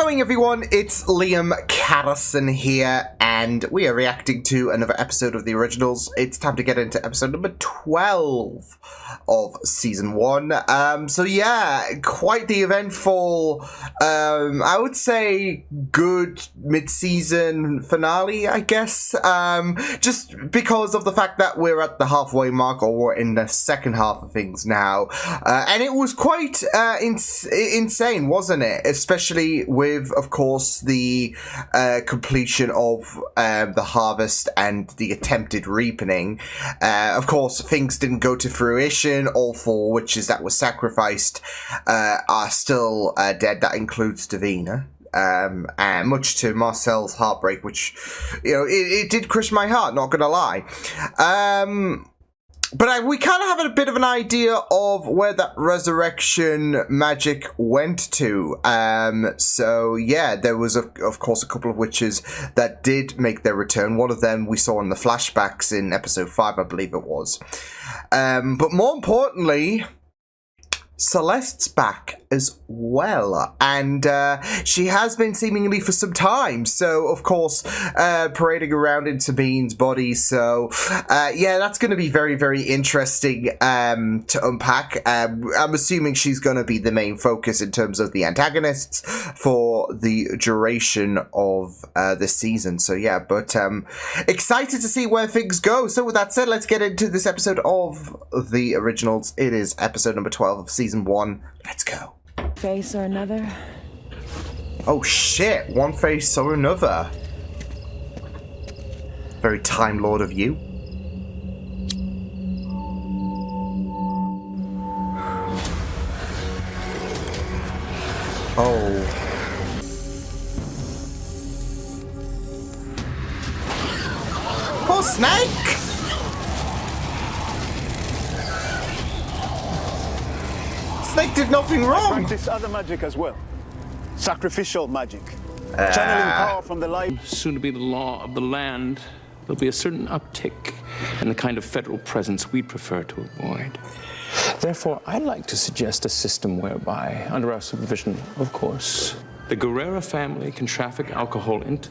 going, everyone? It's Liam Catterson here, and we are reacting to another episode of the originals. It's time to get into episode number 12 of season 1. So yeah, quite the eventful, I would say good mid-season finale, I guess. Just because of the fact that we're at the halfway mark, or we're in the second half of things now. And it was quite insane, wasn't it? Especially with, of course, the completion of the harvest and the attempted reaping. Of course, things didn't go to fruition. All 4 witches that were sacrificed are still dead. That includes Davina. And much to Marcel's heartbreak, which, you know, it did crush my heart, not gonna lie. But we kind of have a bit of an idea of where that resurrection magic went to. So yeah, there was, of course, a couple of witches that did make their return. One of them we saw in the flashbacks in episode 5, I believe it was. But more importantly, Celeste's back as well, and she has been seemingly for some time, so of course parading around in Sabine's body, so yeah, that's going to be very, very interesting to unpack. I'm assuming she's going to be the main focus in terms of the antagonists for the duration of this season, so yeah, but excited to see where things go. So with that said, let's get into this episode of the originals. It is episode number 12 of season 1. Let's go. Face or another? Oh shit, one face or another. Very Time Lord of you. Oh. Poor Snake! Snake did nothing wrong. I practice other magic as well. Sacrificial magic. Channeling power from the light. Soon to be the law of the land, there'll be a certain uptick in the kind of federal presence we'd prefer to avoid. Therefore, I'd like to suggest a system whereby, under our supervision, of course, the Guerrera family can traffic alcohol into...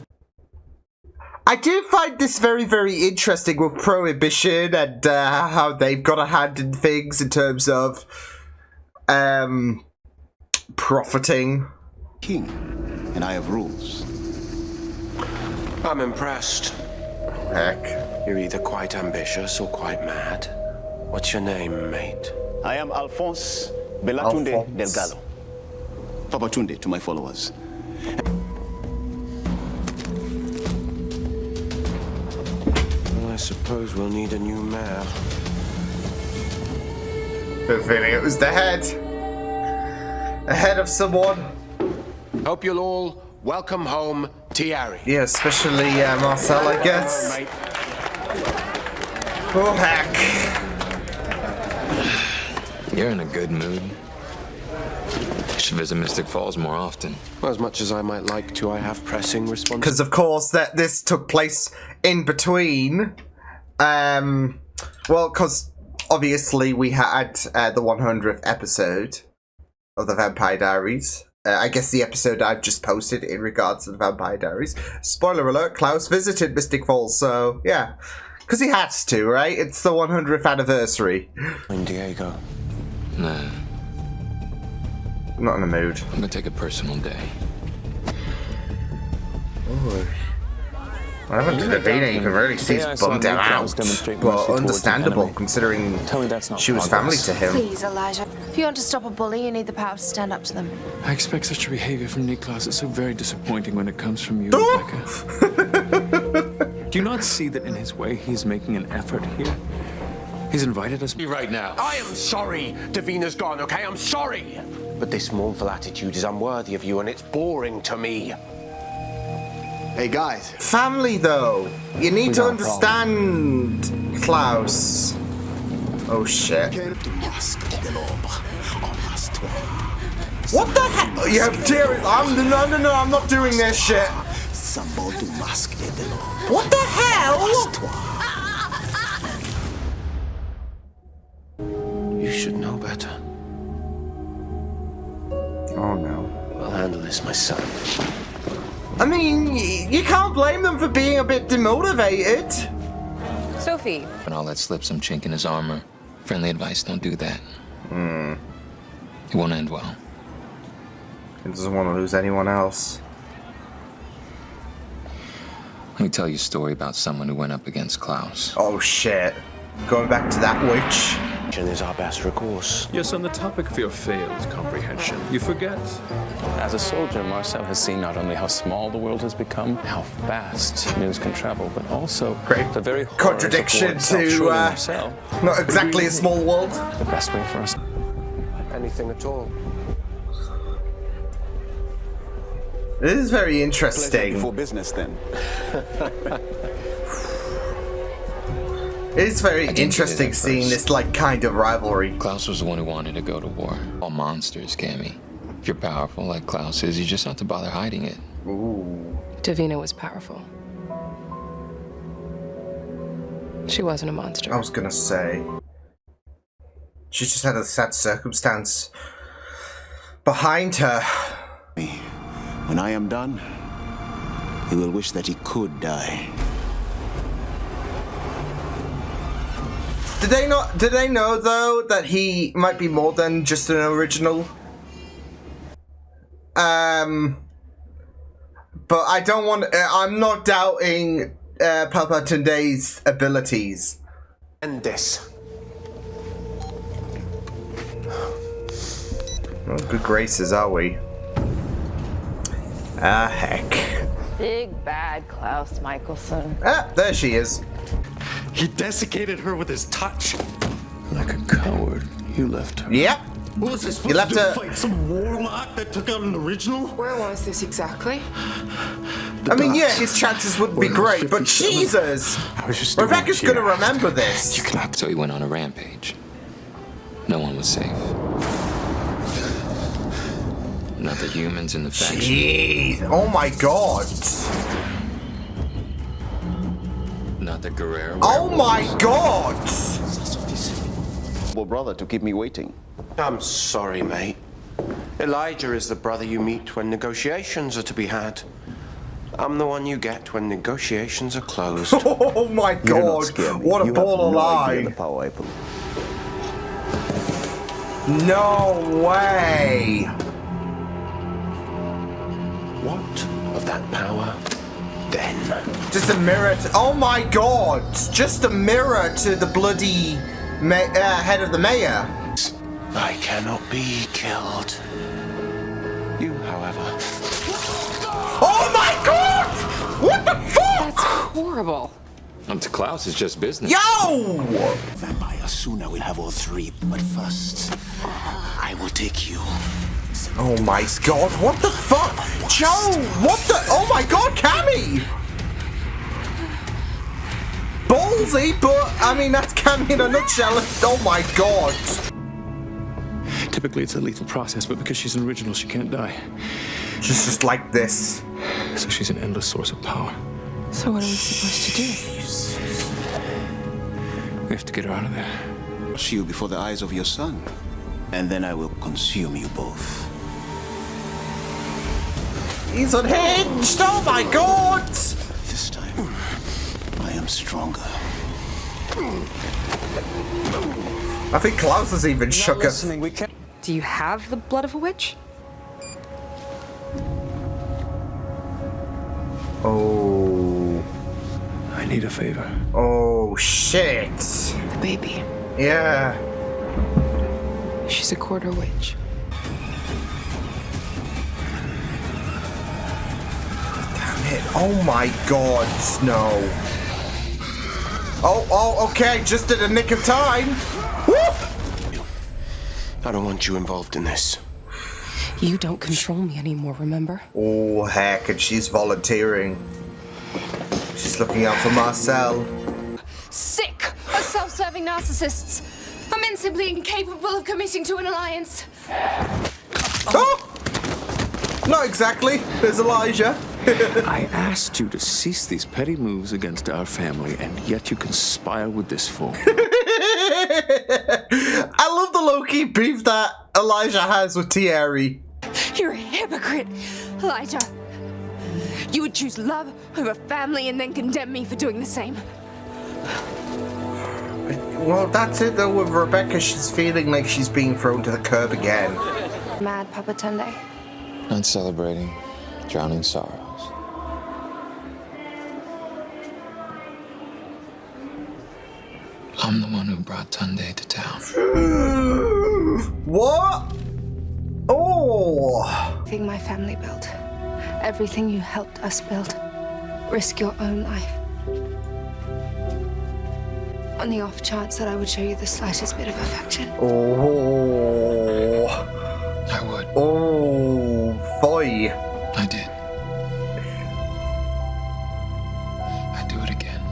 I do find this very, very interesting with Prohibition and how they've got a hand in things in terms of profiting. King, and I have rules. I'm impressed. Heck. You're either quite ambitious or quite mad. What's your name, mate? I am Alphonse Belatunde Delgado. Papatunde to my followers. Well, I suppose we'll need a new mayor. The feeling it was the head. The head of someone. Hope you'll all welcome home Thierry. Yeah, especially Marcel, I guess. Oh, heck. You're in a good mood. You should visit Mystic Falls more often. Well, as much as I might like to, I have pressing responsibilities. Because, of course, that this took place in between. Well, because obviously we had the 100th episode of the Vampire Diaries. I guess the episode I've just posted in regards to the Vampire Diaries. Spoiler alert, Klaus visited Mystic Falls, so yeah. Because he has to, right? It's the 100th anniversary. In Diego. Nah, I'm not in the mood. I'm gonna take a personal day. Ooh. What happened to Davina? You can really see he's bummed out. Well, understandable, considering she was family to him. Please, Elijah. If you want to stop a bully, you need the power to stand up to them. I expect such a behavior from Niklas. It's so very disappointing when it comes from you, Rebecca. Do you not see that in his way he's making an effort here? He's invited us Right now. I am sorry Davina's gone, okay? I'm sorry. But this mournful attitude is unworthy of you, and it's boring to me. Hey guys. Family, though. You need to understand, Klaus. Oh shit. What the heck? You have tears. No, I'm not doing this shit. What the hell? You should know better. Oh no. I'll handle this myself. you can't blame them for being a bit demotivated. Sophie. And I'll let slip some chink in his armor. Friendly advice, don't do that. It won't end well. He doesn't want to lose anyone else. Let me tell you a story about someone who went up against Klaus. Oh shit. Going back to that witch. Is our best recourse. Yes, on the topic of your failed comprehension, you forget. As a soldier, Marcel has seen not only how small the world has become, how fast news can travel, but also the very contradiction to Marcel, not exactly a small world. the best way for us. Anything at all. This is very Pleasure interesting. before business, then. It is very I didn't get it interesting at seeing first. this like kind of rivalry. Klaus was the one who wanted to go to war. All monsters, Cammy. If you're powerful like Klaus is, you just don't have to bother hiding it. Davina was powerful. She wasn't a monster. I was gonna say. She just had a sad circumstance behind her. When I am done, he will wish that he could die. Did they know though that he might be more than just an original? But I don't want. I'm not doubting Papa Tunde's abilities. And this. Well, good graces, are we? Ah, heck. Big bad Klaus Michelson. Ah, there she is. He desiccated her with his touch. Like a coward, you left her. Yep. What was I You supposed left to do? her- Fight some warlock that took out an original? Where was this exactly? I mean, yeah, his chances would be great, but Jesus! Rebecca's gonna remember this. So he went on a rampage. No one was safe. Not the humans in the faction. Jeez. Oh my god. Not the Guerrero. Oh my god! Well, brother, to keep me waiting. I'm sorry, mate. Elijah is the brother you meet when negotiations are to be had. I'm the one you get when negotiations are closed. Oh my You do not god! scare me. What a You ball of have no idea lie! the power I possess. No way! What of that power, then? Just a mirror to. Oh my god! Just a mirror to the bloody head of the mayor. I cannot be killed. You, however. Oh my god! What the fuck? That's horrible. Up to Klaus is just business. Yo! Vampire, soon I will have all three, but first, I will take you. Oh my god, what the fuck? Joe, what the? Oh my god, Cammy! Ballsy, but I mean, that's Cammy in a nutshell. Oh my god. Typically, it's a lethal process, but because she's an original, she can't die. She's just like this. So she's an endless source of power. So what are we supposed to do? We have to get her out of there. Crush you before the eyes of your son, and then I will consume you both. He's unhinged! Oh my god! This time, I am stronger. I think Klaus is even shook up. We can't. Do you have the blood of a witch? Oh. I need a favor. Oh shit. The baby. Yeah. She's a quarter witch. Damn it. Oh my god, no. Oh, okay, just in the nick of time. Woo! I don't want you involved in this. You don't control me anymore, remember? Oh heck, and she's volunteering. She's looking out for Marcel. Sick of self-serving narcissists. A men simply incapable of committing to an alliance. Oh! Not exactly. There's Elijah. I asked you to cease these petty moves against our family, and yet you conspire with this fool. I love the low-key beef that Elijah has with Thierry. You're a hypocrite, Elijah. You would choose love over family and then condemn me for doing the same. Well, that's it though with Rebecca. She's feeling like she's being thrown to the curb again. Mad, Papa Tunde. Not celebrating, drowning sorrows. I'm the one who brought Tunde to town. What? Oh! Everything my family built, everything you helped us build, risk your own life. On the off chance that I would show you the slightest bit of affection. Oh. I would. Oh, boy. I did. I'd do it again.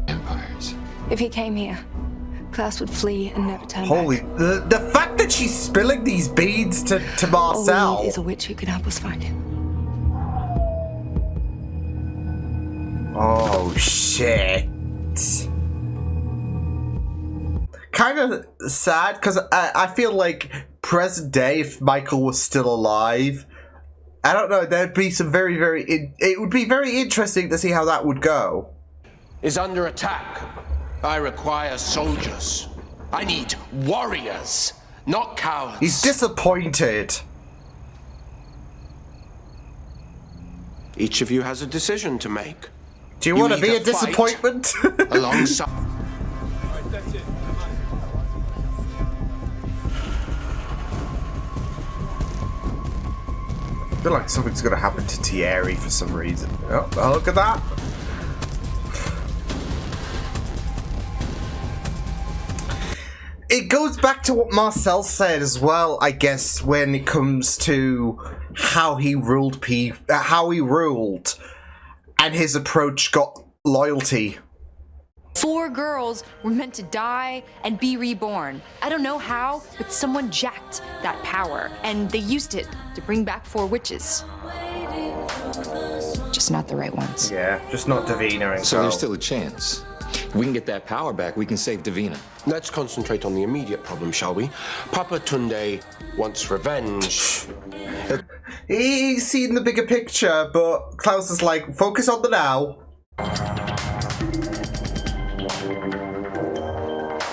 Empires. If he came here, Klaus would flee and never turn Holy, back. the fact that she's spilling these beads to Marcel. All we need is a witch who can help us find him. Oh, shit. Kind of sad, because I feel like present day, if Michael was still alive, I don't know, there'd be some it would be very interesting to see how that would go. Is under attack. I require soldiers. I need warriors, not cowards. He's disappointed. Each of you has a decision to make. Do you want to be a either fight disappointment? alongside. I feel like something's going to happen to Thierry for some reason. Oh, look at that. It goes back to what Marcel said as well, I guess, when it comes to how he ruled and his approach got loyalty. 4 girls were meant to die and be reborn. I don't know how, but someone jacked that power, and they used it to bring back 4 witches. Just not the right ones. Yeah, just not Davina and So there's still a chance. If we can get that power back, we can save Davina. Let's concentrate on the immediate problem, shall we? Papa Tunde wants revenge. He's seen the bigger picture, but Klaus is like, focus on the now.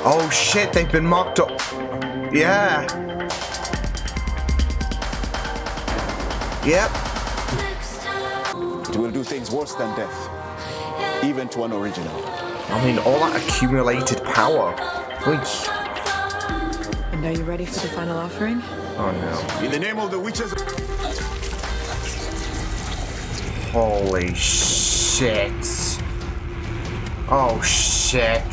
Oh shit, they've been marked up. Yeah. Yep. It will do things worse than death, even to an original. I mean, all that accumulated power. Oy. And are you ready for the final offering? Oh no. In the name of the witches. Holy shit. Oh shit.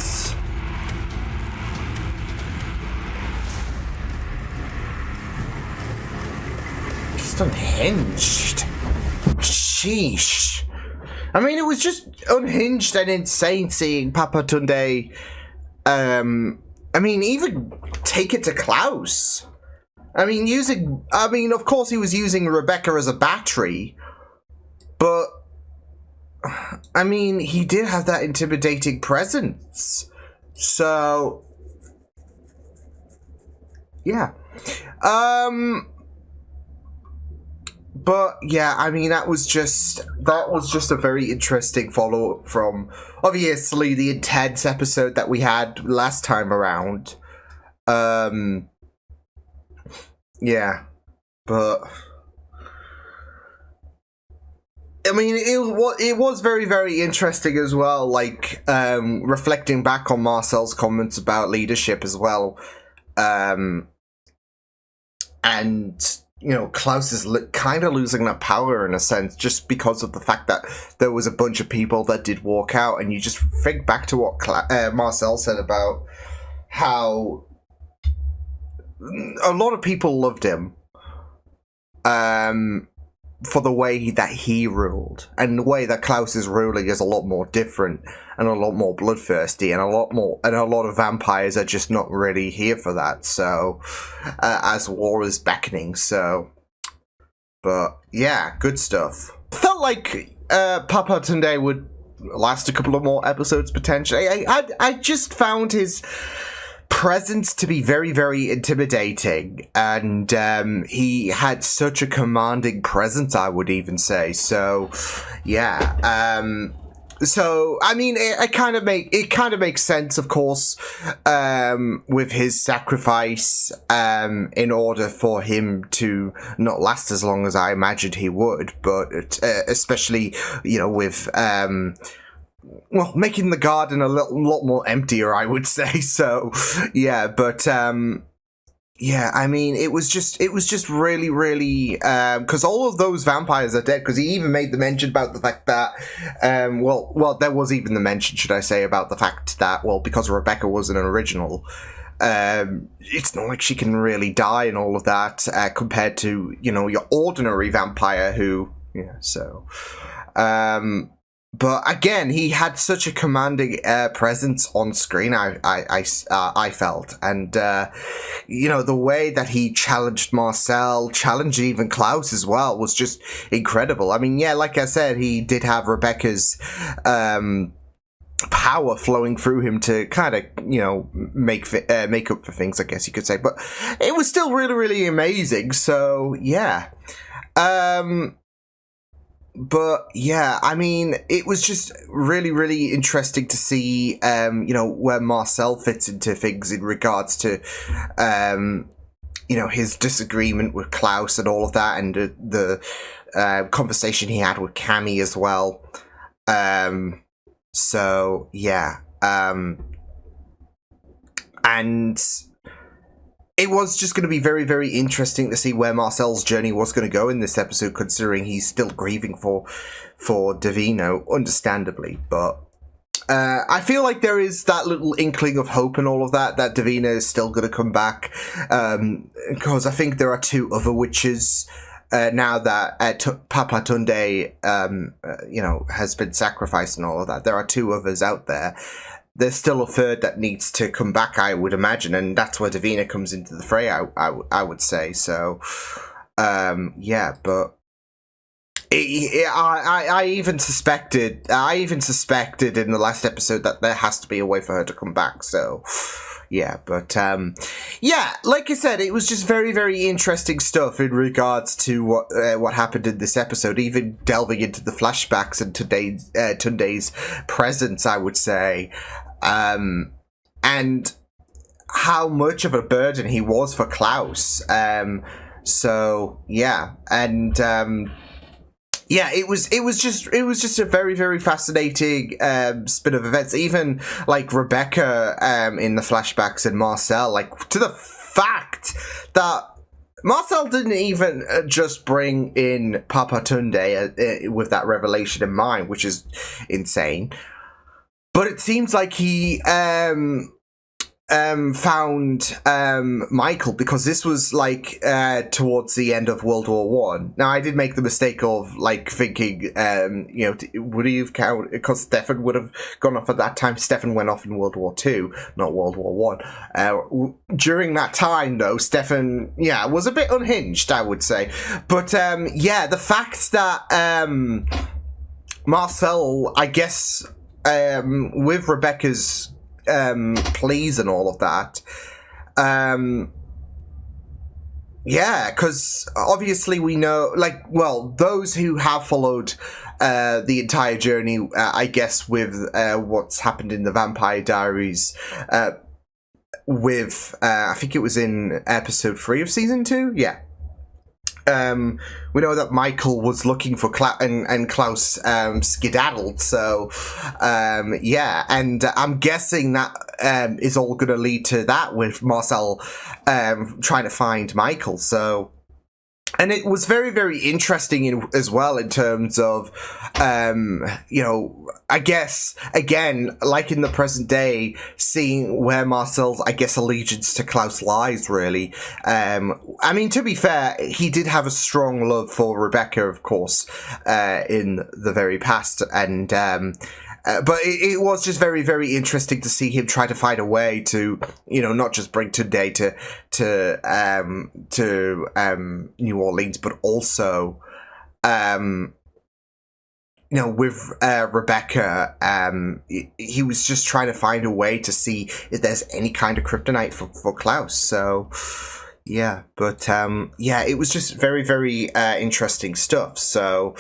Just unhinged. Sheesh. I mean, it was just unhinged and insane seeing Papa Tunde. I mean, even take it to Klaus. I mean, of course he was using Rebecca as a battery, but I mean, he did have that intimidating presence. So, yeah. But yeah, I mean, that was just a very interesting follow-up from obviously the intense episode that we had last time around. Yeah, but I mean, it was very, very interesting as well, like reflecting back on Marcel's comments about leadership as well. And you know, Klaus is kind of losing that power in a sense, just because of the fact that there was a bunch of people that did walk out, and you just think back to what Marcel said about how a lot of people loved him for the way that he ruled, and the way that Klaus is ruling is a lot more different and a lot more bloodthirsty, and a lot of vampires are just not really here for that. So, as war is beckoning. So, but yeah, good stuff. Felt like Papa Tunde would last a couple of more episodes potentially. I just found his presence to be very, very intimidating, and he had such a commanding presence, I would even say. So, yeah. So I mean, it kind of makes sense, of course, with his sacrifice, in order for him to not last as long as I imagined he would, but especially, you know, with well, making the garden a lot more emptier, I would say. So, yeah, but yeah, I mean, it was just really, really, because all of those vampires are dead. Because he even made the mention about the fact that, well, there was even the mention, should I say, about the fact that, well, because Rebecca was an original, it's not like she can really die and all of that, compared to, you know, your ordinary vampire who, yeah, so, but again, he had such a commanding presence on screen. I felt, and you know, the way that he challenged Marcel, challenged even Klaus as well, was just incredible. I mean, yeah, like I said, he did have Rebecca's power flowing through him to kind of, you know, make up for things, I guess you could say. But it was still really, really amazing. So yeah. But yeah, I mean, it was just really, really interesting to see, you know, where Marcel fits into things in regards to, you know, his disagreement with Klaus and all of that, and the conversation he had with Cammy as well. So yeah, and it was just going to be very, very interesting to see where Marcel's journey was going to go in this episode, considering he's still grieving for Davina, understandably. But I feel like there is that little inkling of hope and all of that Davina is still going to come back, because I think there are two other witches now that Papa Tunde, you know, has been sacrificed and all of that. There are two others out there. There's still a third that needs to come back, I would imagine, and that's where Davina comes into the fray, I would say. So, yeah, but I even suspected in the last episode that there has to be a way for her to come back. So, yeah, but yeah, like I said, it was just very, very interesting stuff in regards to what happened in this episode, even delving into the flashbacks and Tunde's presence, I would say, and how much of a burden he was for Klaus. So yeah, and yeah, it was just a very, very fascinating spin of events. Even like Rebecca in the flashbacks and Marcel, like to the fact that Marcel didn't even just bring in Papa Tunde with that revelation in mind, which is insane. But it seems like he found Michael, because this was like towards the end of World War One. Now, I did make the mistake of like thinking, you know, would he have counted, because Stefan would have gone off at that time. Stefan went off in World War Two, not World War One. During that time, though, Stefan, yeah, was a bit unhinged, I would say. But yeah, the fact that Marcel, I guess, with Rebecca's pleas and all of that, yeah, because obviously we know, like, well, those who have followed the entire journey, I guess, with what's happened in the Vampire Diaries, with I think it was in episode 3 of season 2, yeah. We know that Michael was looking for and Klaus skedaddled, so yeah, and I'm guessing that is all going to lead to that, with Marcel trying to find Michael. So, and it was very, very interesting as well in terms of, you know, I guess, again, like in the present day, seeing where Marcel's, I guess, allegiance to Klaus lies, really. I mean, to be fair, he did have a strong love for Rebecca, of course, in the very past, and but it was just very, very interesting to see him try to find a way to, you know, not just bring Tunde to New Orleans, but also, with Rebecca, he was just trying to find a way to see if there's any kind of kryptonite for Klaus. So, yeah, but it was just very, very interesting stuff. So,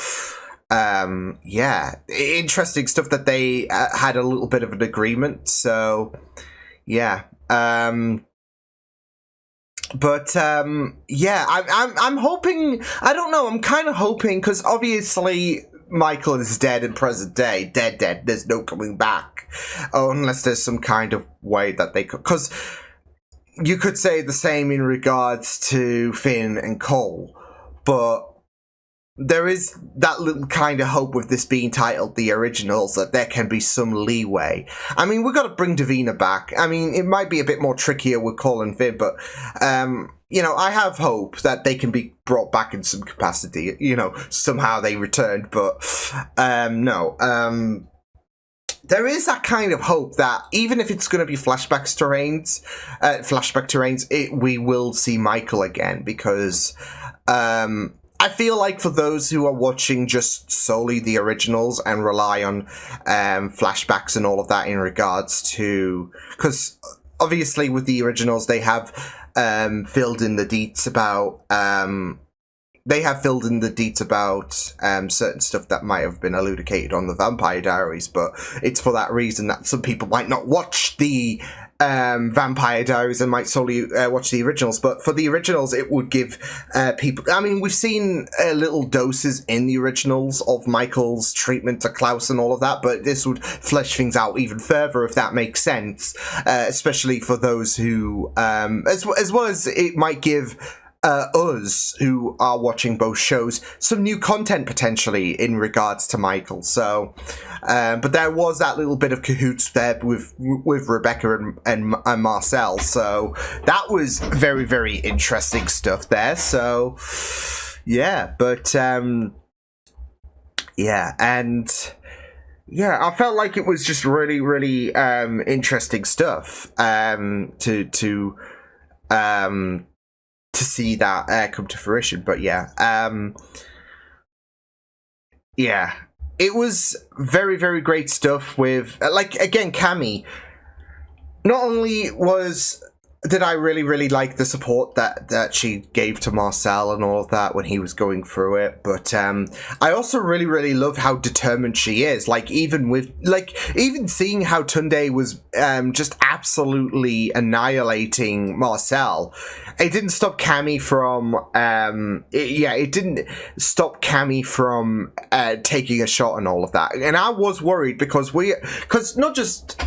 interesting stuff that they had a little bit of an agreement. So, yeah. I'm hoping. I don't know. I'm kind of hoping because obviously Michael is dead in present day. Dead. There's no coming back, unless there's some kind of way that they could. Because you could say the same in regards to Finn and Cole, but there is that little kind of hope with this being titled The Originals that there can be some leeway. I mean, we've got to bring Davina back. I mean, it might be a bit more trickier with Cole and Finn, but, I have hope that they can be brought back in some capacity. Somehow they returned, but, no. There is that kind of hope that even if it's going to be flashback terrains, we will see Michael again because, I feel like for those who are watching just solely the originals and rely on flashbacks and all of that in regards to... Because obviously with the originals, they have filled in the deets about... certain stuff that might have been elucidated on the Vampire Diaries, but it's for that reason that some people might not watch the Vampire Diaries and might solely watch the originals. But for the originals, it would give people... I mean, we've seen little doses in the originals of Michael's treatment to Klaus and all of that, but this would flesh things out even further, if that makes sense, especially for those who... as well as it might give... us who are watching both shows some new content potentially in regards to Michael. So, but there was that little bit of cahoots there with Rebecca and Marcel. So that was very, very interesting stuff there. So yeah, but and I felt like it was just really, really interesting stuff to see that come to fruition. But it was very, very great stuff with, again, Cammy. Not only did I really, really like the support that she gave to Marcel and all of that when he was going through it, but I also really, really love how determined she is. Even seeing how Tunde was just absolutely annihilating Marcel, it didn't stop Cammy from it didn't stop Cammy from taking a shot and all of that. And I was worried because not just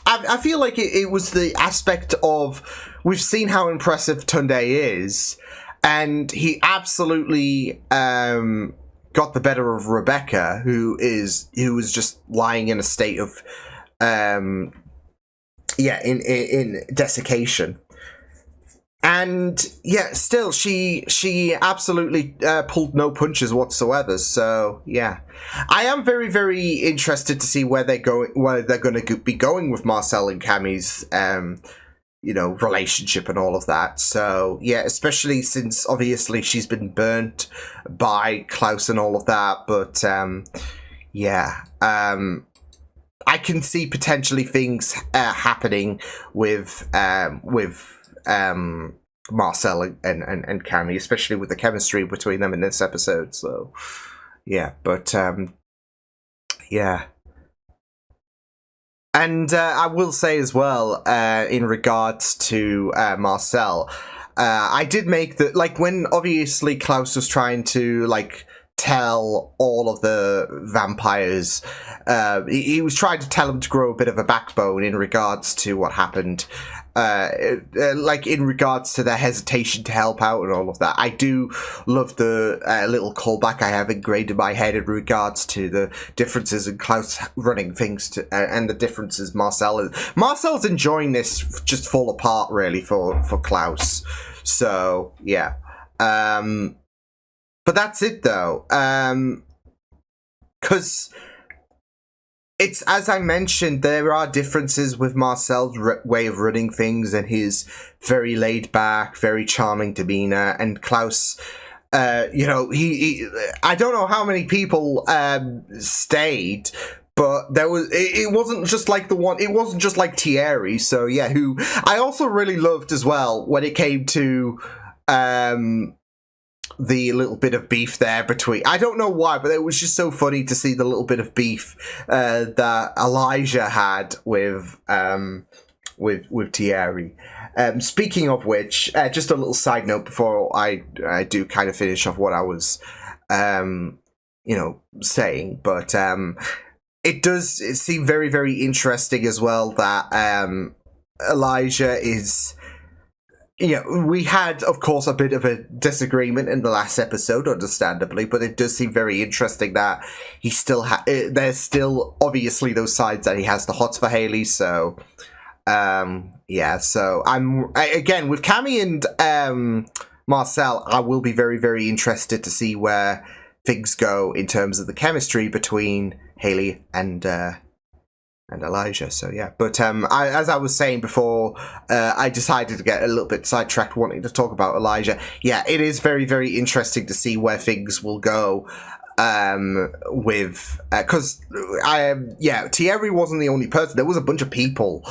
I feel like it was the aspect of, we've seen how impressive Tunde is, and he absolutely got the better of Rebecca, who was just lying in a state of in desiccation. And still she absolutely pulled no punches whatsoever. So I am very, very interested to see where they're going to be going with Marcel and Cammy's relationship and all of that. So especially since obviously she's been burnt by Klaus and all of that. But I can see potentially things happening with Marcel and Cammy, especially with the chemistry between them in this episode. So and I will say as well, in regards to Marcel, I did make when obviously Klaus was trying to tell all of the vampires, he was trying to tell them to grow a bit of a backbone in regards to what happened, in regards to their hesitation to help out and all of that. I do love the little callback I have engraved in my head in regards to the differences in Klaus running things to, and the differences Marcel's enjoying this just fall apart really for Klaus. So but that's it though, because it's, as I mentioned, there are differences with Marcel's way of running things and his very laid back, very charming demeanor, and Klaus you know, I don't know how many people stayed, but there was, it wasn't just like the one, it wasn't just like Thierry, so yeah, who I also really loved as well when it came to the little bit of beef there between, I don't know why, but it was just so funny to see the little bit of beef that Elijah had with Thierry. Speaking of which, just a little side note before I do kind of finish off what I was, you know, saying, but it seem very, very interesting as well that Elijah is, you know, we had, of course, a bit of a disagreement in the last episode, understandably, but it does seem very interesting that he still there's still obviously those sides that he has the hots for Haley, so yeah, so again with Cammy and Marcel, I will be very, very interested to see where things go in terms of the chemistry between Haley and Elijah. So yeah, but as I was saying before, I decided to get a little bit sidetracked wanting to talk about Elijah. Yeah, it is very, very interesting to see where things will go with because yeah, Thierry wasn't the only person. There was a bunch of people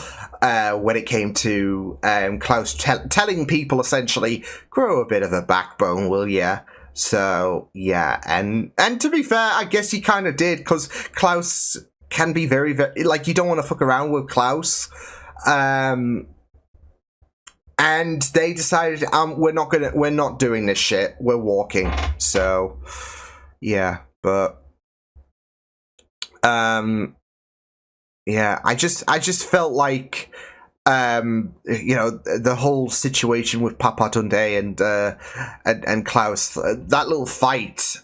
when it came to Klaus telling people essentially, grow a bit of a backbone, will ya? So yeah, and to be fair, I guess he kind of did, because Klaus can be very, very, like, you don't want to fuck around with Klaus, and they decided, we're not doing this shit, we're walking. So yeah, but yeah, I just felt like you know, the whole situation with Papa Tunde and Klaus, that little fight,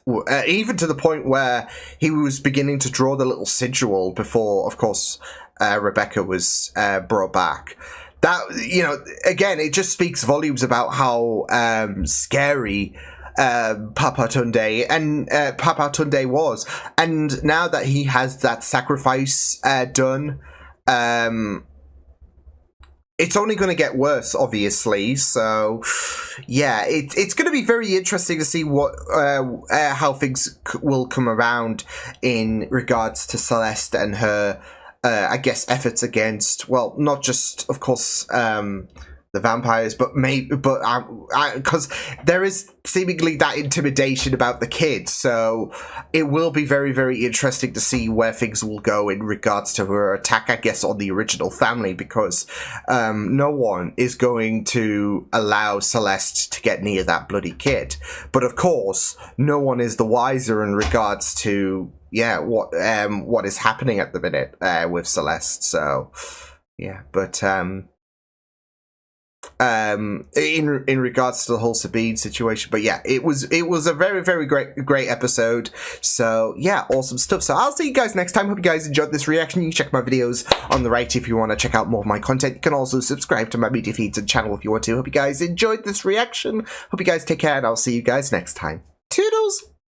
even to the point where he was beginning to draw the little sigil before, of course, Rebecca was brought back. That, you know, again, it just speaks volumes about how scary Papa Tunde was, and now that he has that sacrifice done, it's only going to get worse, obviously. So, yeah, it's going to be very interesting to see what how things will come around in regards to Celeste and her, I guess, efforts against, well, not just, of course, the vampires, but because there is seemingly that intimidation about the kids, so it will be very, very interesting to see where things will go in regards to her attack, I guess, on the original family, because no one is going to allow Celeste to get near that bloody kid. But of course, no one is the wiser in regards to, yeah, what is happening at the minute with Celeste. So yeah, but in regards to the whole Sabine situation, but yeah, it was a very, very great episode. So yeah, awesome stuff. So I'll see you guys next time. Hope you guys enjoyed this reaction. You can check my videos on the right if you want to check out more of my content. You can also subscribe to my media feeds and channel if you want to. Hope you guys enjoyed this reaction. Hope you guys take care, and I'll see you guys next time.